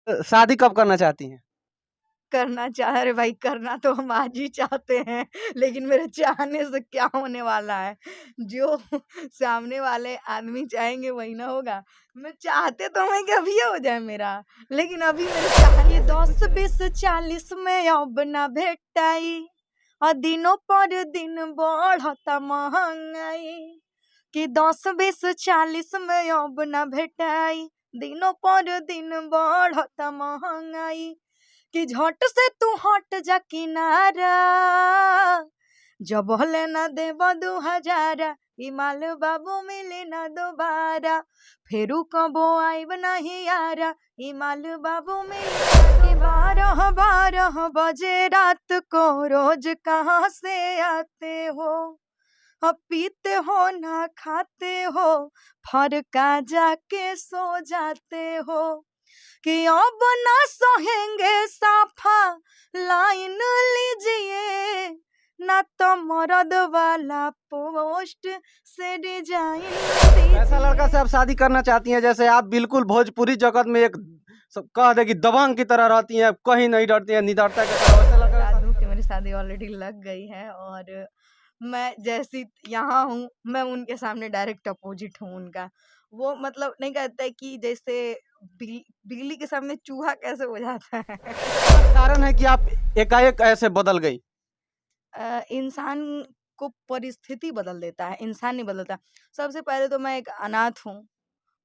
शादी कब करना चाहती हैं? करना चाह रहे भाई, करना तो हम आज ही चाहते हैं, लेकिन मेरे चाहने से क्या होने वाला है? जो सामने वाले आदमी चाहेंगे वही ना होगा। मैं चाहते तो हैं कि अभी हो जाए मेरा, लेकिन अभी मेरे चाहने से कुछ 10, 20, 40 में अब ना भेटाई, दिनों पर दिन बढ़ता महंगाई। कि 10, 20, 40 में अब ना भेटाई, दिनों पर दिन बढ़ता महंगाई। कि झट से तू हट जा किनारा, जब हले ना देव 2000, ई माल बाबू मिले ना दोबारा, फेरू कबो आइब नहीं यारा, ई माल बाबू मिले ना। 12 बजे रात को रोज कहाँ से आते हो, अब पीते हो ना खाते हो, फरका जाके सो जाते हो। कि अब ना सहेंगे साफा लाइन लीजिए, ना तो मर्द वाला पोस्ट से डिजाइन ऐसा लड़का से दीजिए। आप शादी करना चाहती हैं जैसे आप बिल्कुल भोजपुरी जगत में एक कह दे कि दबंग की तरह रहती हैं, कहीं नहीं डरती हैं, निडरता की तरह, वैसे लड़का बता से दूं शादी कि करना मेरी शादी ऑलरेडी लग गई है, और मैं जैसी यहाँ हूँ, मैं उनके सामने डायरेक्ट अपोजिट हूँ उनका। वो मतलब नहीं कहता है कि जैसे बिल्ली के सामने चूहा कैसे हो जाता है। क्या कारण है कि आप एकाएक ऐसे बदल गई? इंसान को परिस्थिति बदल देता है, इंसान नहीं बदलता। सबसे पहले तो मैं एक अनाथ हूँ,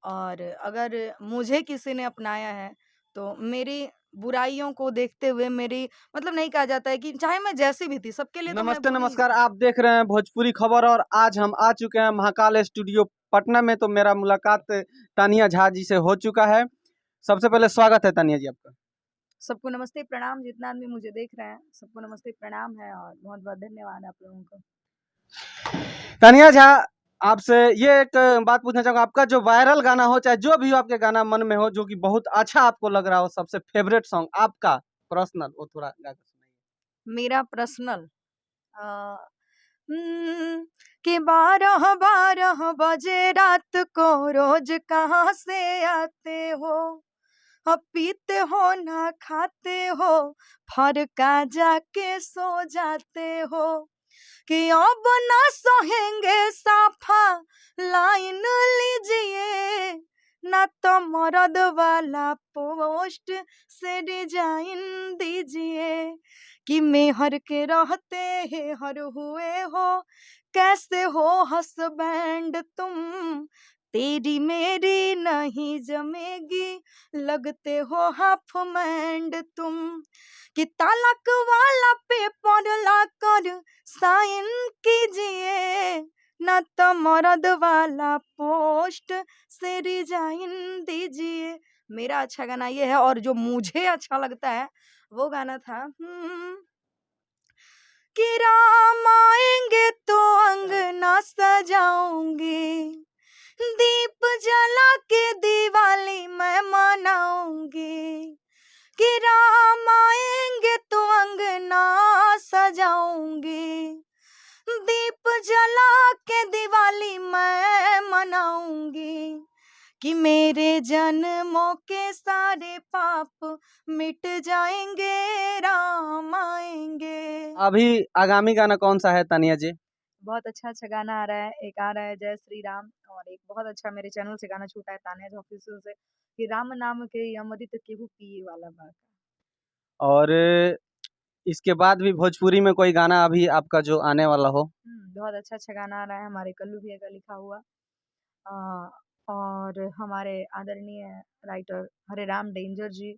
और अगर मुझे किसी ने अपनाया है, तो मेरी बुराइयों को देखते हुए मेरी मतलब नहीं कहा जाता है कि चाहे मैं जैसी भी थी, सबके लिए तो मैं नमस्ते बुरी ही नमस्कार, थी। आप देख रहे हैं भोजपुरी खबर और आज हम आ चुके हैं महाकाल स्टूडियो पटना में। तो मेरा मुलाकात तानिया झा जी से हो चुका है। सबसे पहले स्वागत है तानिया जी आपका। सबको नमस्ते प्रणाम, जितना आदमी मुझे देख रहे हैं सबको नमस्ते प्रणाम है, और बहुत-बहुत धन्यवाद आप लोगों को। तानिया झा, आपसे ये एक बात पूछना चाहूंगा, आपका जो वायरल गाना हो, चाहे जो भी हो आपके गाना मन में हो, जो कि बहुत अच्छा आपको लग रहा हो, सबसे फेवरेट सॉन्ग आपका पर्सनल, वो थोड़ा गा के सुनाइए। मेरा पर्सनल अ, हुँ, कि 12 बजे रात को रोज कहाँ से आते हो, अब पीते हो ना खाते हो, फरका जाके सो जाते हो। कि अब ना सहेंगे साफा लाइन लीजिए, ना तो मर्द वाला पोस्ट से डिजाइन दीजिए। कि मेहर के रहते हेहर हुए हो, कैसे हो हस्बैंड तुम, तेरी मेरी नहीं जमेगी, लगते हो हाफ मैंड तुम। कि तलाक वाला पेपर लाकर साइन कीजिए, ना तो मर्द वाला पोस्ट से रिजाइन दीजिए। मेरा अच्छा गाना ये है, और जो मुझे अच्छा लगता है वो गाना था कि राम आएंगे तो अंगना सजाऊंगी, दीप जला के दिवाली मैं मनाऊंगी। कि राम आएंगे तो अंगना सजाऊंगी, दीप जला के दिवाली मैं मनाऊंगी। कि मेरे जन्मों के सारे पाप मिट जाएंगे, राम आएंगे। अभी आगामी गाना कौन सा है तानिया जी? बहुत अच्छा गाना आ रहा है, एक आ रहा है जय श्री राम, और एक बहुत अच्छा मेरे चैनल से गाना छूटा है तानिया जी ऑफिशियल से, कि राम नाम के अमृत केहू पिए वाला बा। और इसके बाद भी भोजपुरी में कोई गाना अभी आपका जो आने वाला हो? बहुत अच्छा गाना आ रहा है हमारे कल्लू भैया का लिखा हुआ, अ, और हमारे आदरणीय राइटर हरे राम डेंजर जी,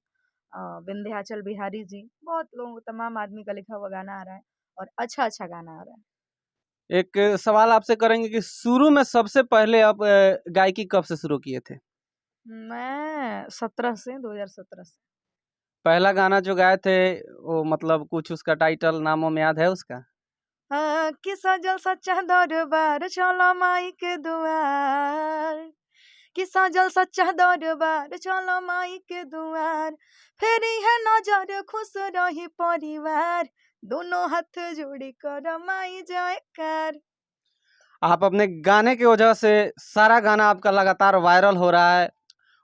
विंध्याचल बिहारी जी, बहुत लोग तमाम आदमी का लिखा हुआ गाना आ रहा है, और अच्छा गाना आ रहा है। एक सवाल आपसे करेंगे कि शुरू में सबसे पहले आप गायकी कब से शुरू किए थे? मैं 17 से 2017 से। पहला गाना जो गाए थे वो मतलब कुछ उसका टाइटल नाम वाम याद है उसका? कि सजल सच्चा दरबार चलो माई के दुआर, कि सजल सच्चा दरबार चलो माई के दुआर, फेरी है नजर खुश रही परिवार, दोनों हाथ जोड़ी कर माई जयकार। आप अपने गाने की वजह से सारा गाना आपका लगातार वायरल हो रहा है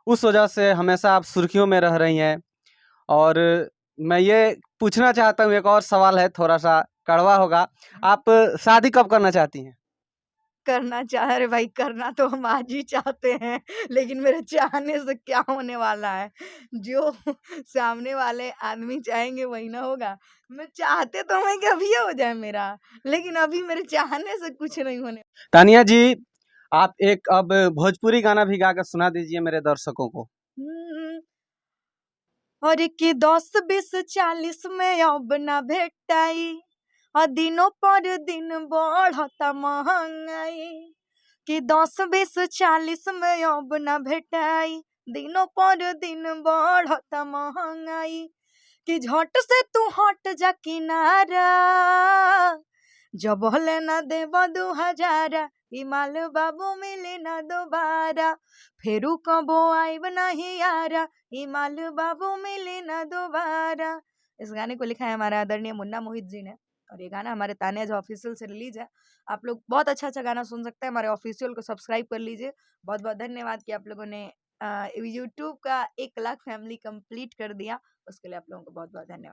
उस वजह से हमेशा आप सुर्खियों में रह रही हैं। और मैं ये पूछना चाहता हूँ, एक और सवाल है, थोड़ा-सा कड़वा होगा। आप शादी कब करना चाहती हैं? अरे भाई करना तो हम आज ही चाहते हैं, लेकिन मेरे चाहने से क्या होने वाला है? जो सामने वाले आदमी चाहेंगे वही ना होगा। मैं चाहते तो हैं कि अभी हो जाए मेरा, लेकिन अभी मेरे चाहने से कुछ नहीं होने। तानिया जी, आप एक अब भोजपुरी गाना भी गा के सुना दीजिए मेरे दर्शकों को। हुँ। और कि 10, 20, 40 में अब ना भेटाई, दिनों पर दिन बढ़ता महंगाई। कि 10, 20, 40 में अब ना भेटाई, दिनों पर दिन बढ़ता महंगाई। कि झट से तू हट जा किनारा, जबले ना देब 2000, ई माल बाबू मिली ना दोबारा। फेरू कबो आइब नहीं यारा, ई माल बाबू मिली ना दोबारा। इस गाने को लिखा है हमारे आदरणीय मुन्ना मोहित जी ने, और ये गाना हमारे तानिया जो ऑफिशियल से रिलीज है। आप लोग बहुत अच्छा गाना सुन सकते हैं, हमारे ऑफिशियल को सब्सक्राइब कर लीजिए। बहुत बहुत धन्यवाद कि आप लोगों ने यूट्यूब का 1 लाख फैमिली कंप्लीट कर दिया, उसके लिए आप लोगों को बहुत बहुत धन्यवाद।